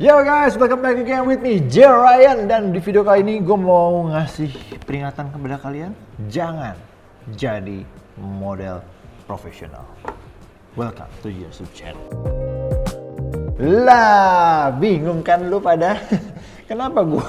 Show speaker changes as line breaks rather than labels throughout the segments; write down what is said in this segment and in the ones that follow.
Yo guys, welcome back again with me, Jay Ryan. Dan di video kali ini gue mau ngasih peringatan kepada kalian, jangan jadi model profesional. Welcome to YouTube channel. Lah, bingung kan lu pada? Kenapa gue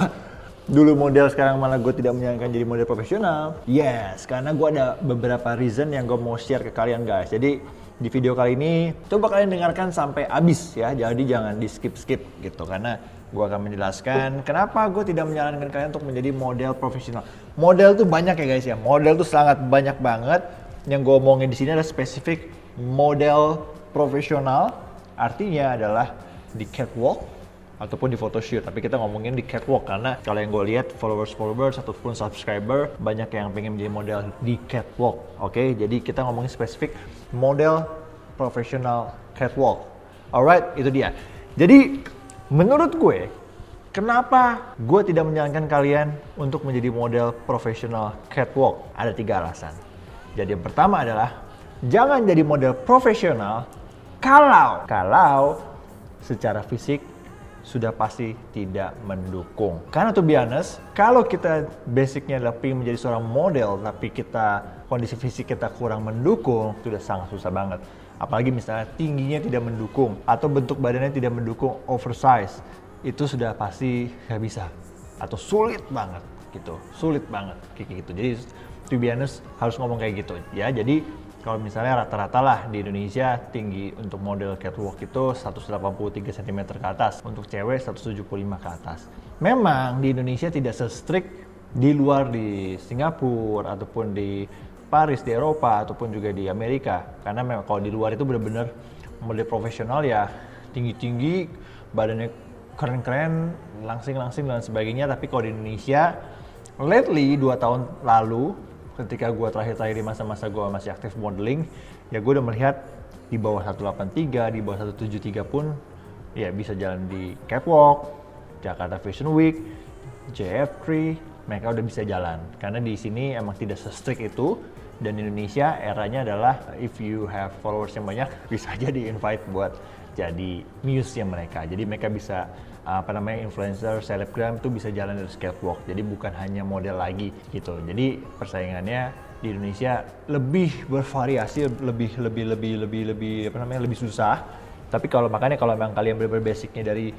dulu model, sekarang malah gue tidak menyarankan jadi model profesional? Yes, karena gue ada beberapa reason yang gue mau share ke kalian guys. Jadi di video kali ini, coba kalian dengarkan sampai habis ya. Jadi jangan di skip-skip gitu. Karena gue akan menjelaskan kenapa gue tidak menyarankan kalian untuk menjadi model profesional. Model tuh banyak ya guys ya. Model tuh sangat banyak banget. Yang gue omongin di sini adalah spesifik model profesional. Artinya adalah di catwalk ataupun di photoshoot. Tapi kita ngomongin di catwalk karena kalau yang gue lihat followers ataupun subscriber banyak yang pengen menjadi model di catwalk. Oke, jadi kita ngomongin spesifik model profesional catwalk. Alright, itu dia. Jadi menurut gue, kenapa gue tidak menyarankan kalian untuk menjadi model profesional catwalk? Ada 3 alasan. Jadi yang pertama adalah jangan jadi model profesional kalau secara fisik sudah pasti tidak mendukung. Karena to be honest, kalau kita basicnya adalah pengen menjadi seorang model, tapi kondisi fisik kita kurang mendukung, itu udah sangat susah banget. Apalagi misalnya tingginya tidak mendukung, atau bentuk badannya tidak mendukung, oversize, itu sudah pasti nggak bisa. Atau sulit banget gitu, sulit banget kayak gitu. Jadi to be honest, harus ngomong kayak gitu ya. Jadi kalau misalnya rata-rata lah di Indonesia tinggi untuk model catwalk itu 183 cm ke atas, untuk cewek 175 ke atas. Memang di Indonesia tidak se-strict di luar, di Singapura ataupun di Paris, di Eropa ataupun juga di Amerika. Karena memang kalau di luar itu benar-benar model profesional ya tinggi-tinggi, badannya keren-keren, langsing-langsing dan sebagainya. Tapi kalau di Indonesia, lately 2 tahun lalu, ketika gue terakhir di masa-masa gue masih aktif modeling, ya gue udah melihat di bawah 183, di bawah 173 pun ya bisa jalan di catwalk, Jakarta Fashion Week, JF3, mereka udah bisa jalan. Karena di sini emang tidak se-strict itu, dan Indonesia eranya adalah if you have followers yang banyak, bisa aja di-invite buat jadi muse-nya mereka. Jadi mereka bisa influencer, selebgram itu bisa jalan dari catwalk. Jadi bukan hanya model lagi gitu. Jadi persaingannya di Indonesia lebih bervariasi, lebih susah. Tapi makanya kalau memang kalian benar-benar basicnya dari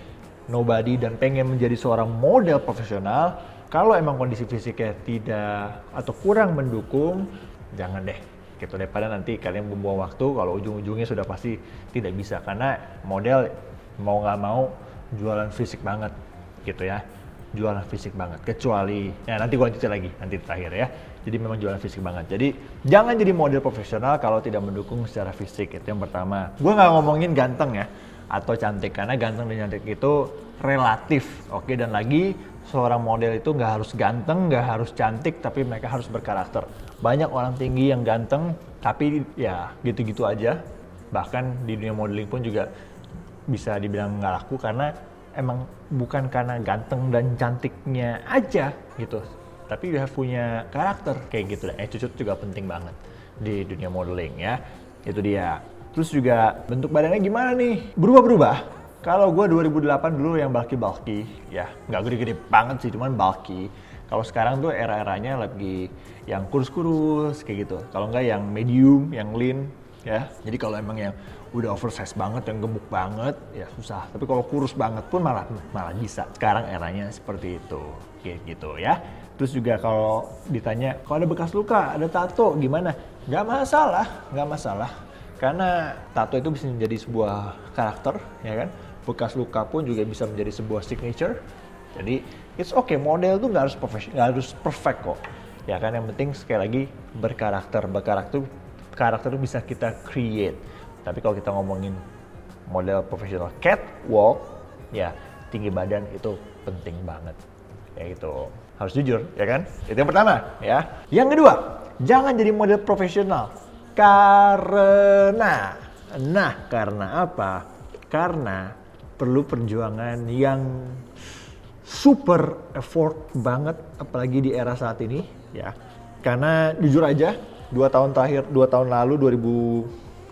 nobody dan pengen menjadi seorang model profesional, kalau emang kondisi fisiknya tidak atau kurang mendukung, jangan deh gitu, daripada nanti kalian membuang waktu kalau ujung-ujungnya sudah pasti tidak bisa. Karena model mau nggak mau jualan fisik banget gitu ya, jualan fisik banget, kecuali ya nanti gue lanjutin lagi nanti terakhir ya. Jadi memang jualan fisik banget. Jadi jangan jadi model profesional kalau tidak mendukung secara fisik, itu yang pertama. Gue nggak ngomongin ganteng ya atau cantik, karena ganteng dan cantik itu relatif, oke. Dan lagi seorang model itu nggak harus ganteng, nggak harus cantik, tapi mereka harus berkarakter. Banyak orang tinggi yang ganteng tapi ya gitu-gitu aja, bahkan di dunia modeling pun juga bisa dibilang nggak laku karena emang bukan karena ganteng dan cantiknya aja gitu, tapi dia punya karakter kayak gitu. Dan attitude juga penting banget di dunia modeling ya, itu dia. Terus juga bentuk badannya gimana nih, berubah-berubah. Kalau gue 2008 dulu yang bulky ya, nggak gede-gede banget sih, cuman bulky. Kalau sekarang tuh era-eranya lagi yang kurus-kurus kayak gitu, kalau nggak yang medium, yang lean ya. Jadi kalau emang yang udah oversize banget, yang gemuk banget, ya susah. Tapi kalau kurus banget pun malah bisa. Sekarang eranya seperti itu, kayak gitu ya. Terus juga kalau ditanya, kalau ada bekas luka, ada tato, gimana? Nggak masalah. Karena tato itu bisa menjadi sebuah karakter, ya kan? Bekas luka pun juga bisa menjadi sebuah signature. Jadi it's okay, model tuh nggak harus perfect kok. Ya kan, yang penting sekali lagi berkarakter. Karakter itu bisa kita create. Tapi kalau kita ngomongin model profesional catwalk, ya tinggi badan itu penting banget. Ya gitu, harus jujur ya kan? Itu yang pertama ya. Yang kedua, jangan jadi model profesional karena apa? Karena perlu perjuangan yang super effort banget, apalagi di era saat ini ya. Karena jujur aja, 2 tahun lalu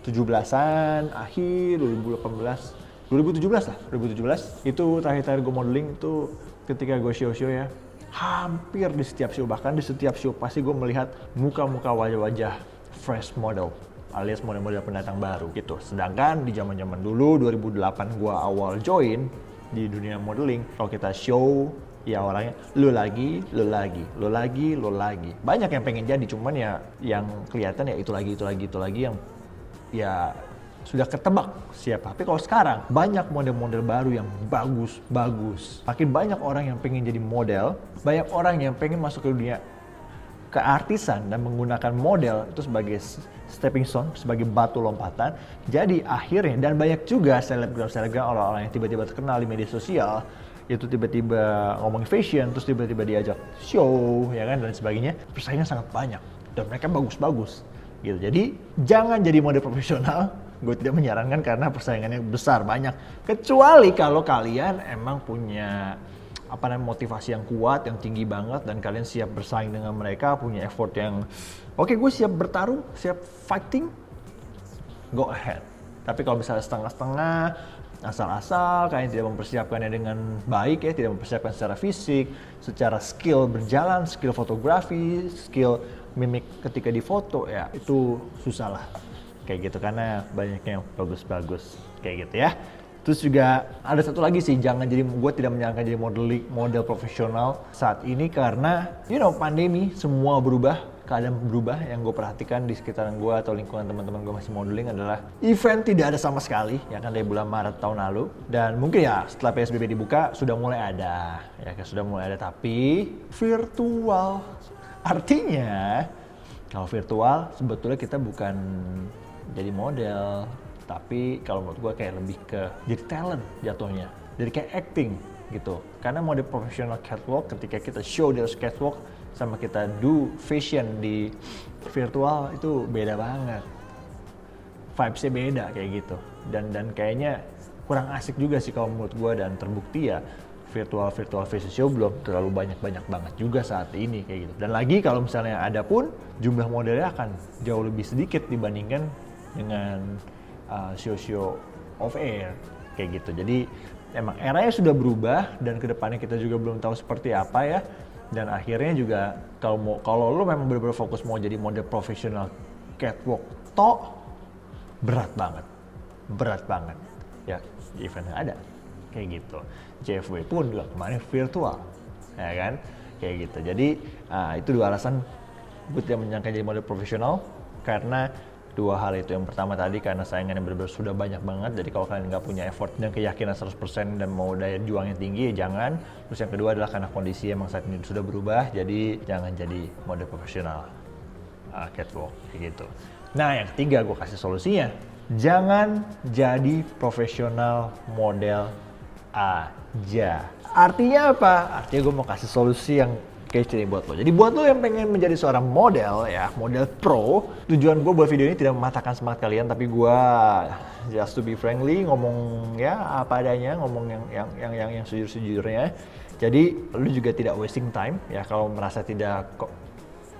2017-an, akhir 2018 2017 lah, 2017 itu terakhir gue modeling itu ketika gue show-show ya, hampir di setiap show, bahkan di setiap show pasti gue melihat muka-muka wajah-wajah fresh model alias model-model pendatang baru gitu. Sedangkan di zaman-zaman dulu 2008 gue awal join di dunia modeling, kalau kita show ya orangnya lo lagi. Banyak yang pengen jadi, cuman ya yang kelihatan ya itu lagi yang ya sudah ketebak siapa. Tapi kalau sekarang banyak model-model baru yang bagus. Makin banyak orang yang pengen jadi model, banyak orang yang pengen masuk ke dunia keartisan dan menggunakan model itu sebagai stepping stone, sebagai batu lompatan. Jadi akhirnya, dan banyak juga selebgram orang-orang yang tiba-tiba terkenal di media sosial, itu tiba-tiba ngomongin fashion, terus tiba-tiba diajak show, ya kan, dan sebagainya. Persaingan sangat banyak dan mereka bagus-bagus gitu. Jadi jangan jadi model profesional. Gue tidak menyarankan karena persaingannya besar, banyak. Kecuali kalau kalian emang punya motivasi yang kuat, yang tinggi banget, dan kalian siap bersaing dengan mereka, punya effort yang oke, gue siap bertarung, siap fighting, go ahead. Tapi kalau misalnya setengah-setengah, asal-asal, kalian tidak mempersiapkannya dengan baik ya, tidak mempersiapkan secara fisik, secara skill berjalan, skill fotografi, skill mimik ketika difoto, ya itu susah lah. Kayak gitu, karena banyak yang bagus-bagus kayak gitu ya. Terus juga ada satu lagi sih, gue tidak menyarankan jadi model profesional saat ini karena pandemi, semua berubah, keadaan berubah. Yang gue perhatikan di sekitaran gue atau lingkungan teman-teman gue masih modeling adalah event tidak ada sama sekali, ya kan, dari bulan Maret tahun lalu. Dan mungkin ya setelah PSBB dibuka sudah mulai ada, tapi virtual. Artinya kalau virtual sebetulnya kita bukan jadi model, tapi kalau menurut gue kayak lebih ke jadi talent jatuhnya, jadi kayak acting gitu. Karena model profesional catwalk, ketika kita show di catwalk sama kita do fashion di virtual itu beda banget, vibesnya beda kayak gitu. Dan kayaknya kurang asik juga sih kalau menurut gue, dan terbukti ya virtual fashion show belum terlalu banyak banget juga saat ini kayak gitu. Dan lagi kalau misalnya ada pun, jumlah modelnya akan jauh lebih sedikit dibandingkan dengan show off air kayak gitu. Jadi emang eranya sudah berubah, dan kedepannya kita juga belum tahu seperti apa ya. Dan akhirnya juga kalau lo memang benar-benar fokus mau jadi model profesional catwalk berat banget ya, eventnya ada kayak gitu. JFW pun juga kemarin virtual, ya kan, kayak gitu. Jadi itu dua alasan gue tidak menyangka jadi model profesional, karena dua hal itu. Yang pertama tadi karena saingannya benar-benar sudah banyak banget, jadi kalau kalian nggak punya effort dan keyakinan 100% dan mau daya juangnya tinggi, ya jangan. Terus yang kedua adalah karena kondisi emang saat ini sudah berubah, jadi jangan jadi model profesional catwalk kayak gitu. Nah yang ketiga gue kasih solusinya, jangan jadi profesional model aja. Artinya apa? Artinya gue mau kasih solusi yang case ini buat lo. Jadi buat lo yang pengen menjadi seorang model ya, model pro, tujuan gue buat video ini tidak mematahkan semangat kalian, tapi gue just to be friendly, ngomong ya apa adanya, ngomong yang sejujur-sejujurnya. Jadi lo juga tidak wasting time ya, kalau merasa tidak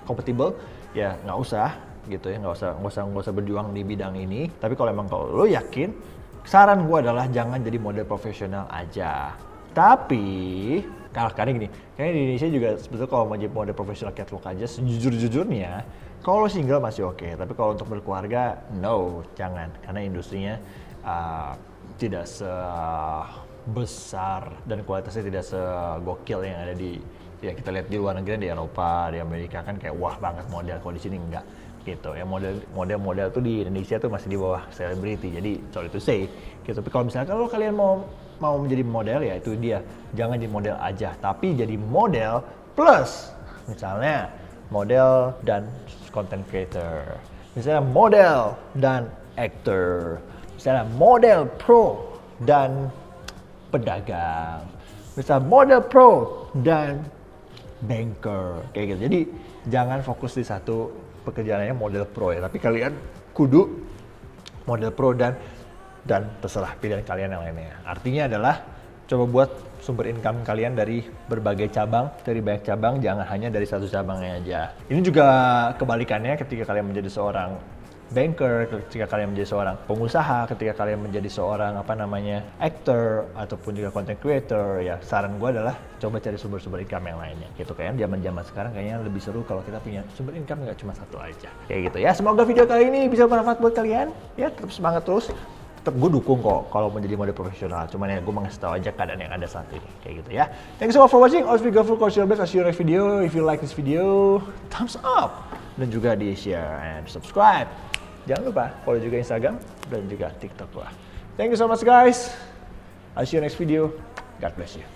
compatible ya nggak usah gitu ya, nggak usah berjuang di bidang ini. Tapi kalau lo yakin, saran gue adalah jangan jadi model profesional aja. Tapi karena gini, kayaknya di Indonesia juga sebetulnya kalau mau jadi model profesional catwalk aja, sejujur-jujurnya kalau single masih oke, tapi kalau untuk berkeluarga no, jangan, karena industrinya tidak sebesar dan kualitasnya tidak segokil yang ada di ya kita lihat di luar negeri, di Eropa, di Amerika kan kayak wah banget model, kalau di sini enggak gitu ya. Model tuh di Indonesia tuh masih di bawah selebriti, jadi sorry to say gitu. Tapi kalau misalnya kalau kalian mau menjadi model, ya itu dia, jangan jadi model aja, tapi jadi model plus, misalnya model dan content creator, misalnya model dan actor, misalnya model pro dan pedagang, misalnya model pro dan banker kayak gitu. Jadi jangan fokus di satu pekerjaannya model pro ya, tapi kalian kudu model pro dan terserah pilihan kalian yang lainnya. Artinya adalah coba buat sumber income kalian dari berbagai cabang, dari banyak cabang, jangan hanya dari satu cabangnya aja. Ini juga kebalikannya ketika kalian menjadi seorang banker, ketika kalian menjadi seorang pengusaha, ketika kalian menjadi seorang actor ataupun juga content creator, ya saran gue adalah coba cari sumber-sumber income yang lainnya gitu. Kan zaman-zaman sekarang kayaknya lebih seru kalau kita punya sumber income nggak cuma satu aja kayak gitu ya. Semoga video kali ini bisa bermanfaat buat kalian ya, tetap semangat terus. Tetap gue dukung kok kalau menjadi model profesional, cuman ya gue mengasih tahu aja keadaan yang ada saat ini kayak gitu ya. Thank you so much for watching. Always be grateful, coach your best. I'll see you next video. If you like this video, thumbs up dan juga di share and subscribe. Jangan lupa follow juga Instagram dan juga TikTok gua. Thank you so much guys. I'll see you next video. God bless you.